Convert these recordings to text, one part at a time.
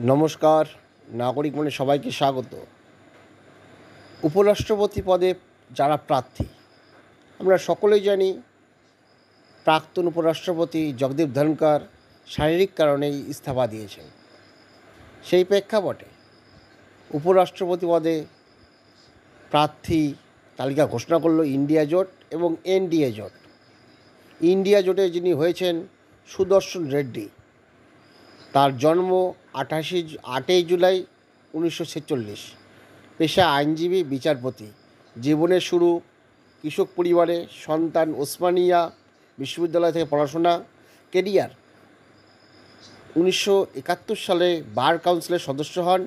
নমস্কার, নাগরিক মনে সবাইকে স্বাগত। উপরাষ্ট্রপতি পদে যারা প্রার্থী, আমরা সকলেই জানি প্রাক্তন উপরাষ্ট্রপতি জগদীপ ধনখড় শারীরিক কারণেই ইস্তফা দিয়েছেন। সেই প্রেক্ষাপটে উপরাষ্ট্রপতি পদে প্রার্থী তালিকা ঘোষণা করল ইন্ডিয়া জোট এবং এনডিএ জোট। ইন্ডিয়া জোটে যিনি হয়েছেন সুদর্শন রেড্ডি, তার জন্ম 8ই জুলাই 1946। পেশা আইনজীবী, বিচারপতি। জীবনের শুরু কৃষক পরিবারে, সন্তান ওসমানিয়া বিশ্ববিদ্যালয় থেকে পড়াশোনা। কেরিয়ার 1971 সালে বার কাউন্সিলের সদস্য হন।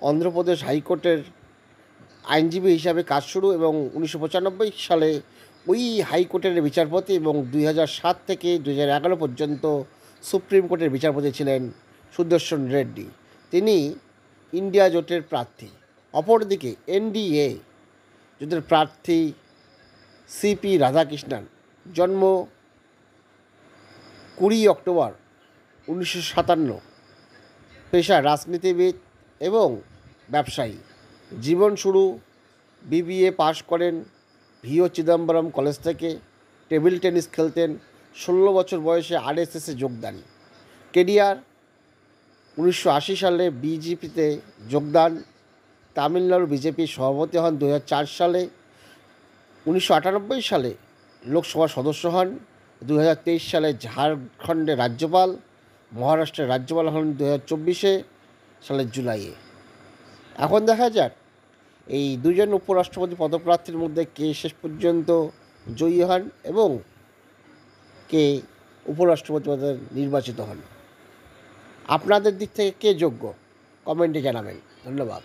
অন্ধ্রপ্রদেশ হাইকোর্টের আইনজীবী হিসাবে কাজ শুরু এবং 1995 সালে ওই হাইকোর্টের বিচারপতি এবং 2007 থেকে 2011 পর্যন্ত সুপ্রিম কোর্টের বিচারপতি ছিলেন সুদর্শন রেড্ডি। তিনি ইন্ডিয়া জোটের প্রার্থী। অপরদিকে এনডিএ জোটের প্রার্থী সিপি রাধাকৃষ্ণন, জন্ম 20 অক্টোবর 1957। পেশা রাজনীতিবিদ এবং ব্যবসায়ী। জীবন শুরু বিবিএ পাশ করেন ভিও চিদম্বরম কলেজ থেকে। টেবিল টেনিস খেলতেন। 16 বছর বয়সে আরএসএসে যোগদান। কেরিয়ার 1980 সালে বিজেপিতে যোগদান। তামিলনাড়ু বিজেপির সভাপতি হন 2004 সালে। 1998 সালে লোকসভার সদস্য হন। 2023 সালে ঝাড়খণ্ডের রাজ্যপাল। মহারাষ্ট্রের রাজ্যপাল হন 2024 সালের জুলাইয়ে। এখন দেখা যাক এই দুজন উপরাষ্ট্রপতি পদপ্রার্থীর মধ্যে কে শেষ পর্যন্ত জয়ী হন এবং কে উপরাষ্ট্রপতি পদে নির্বাচিত হন। আপনাদের দিক থেকে কে যোগ্য, কমেন্টে জানাবেন। ধন্যবাদ।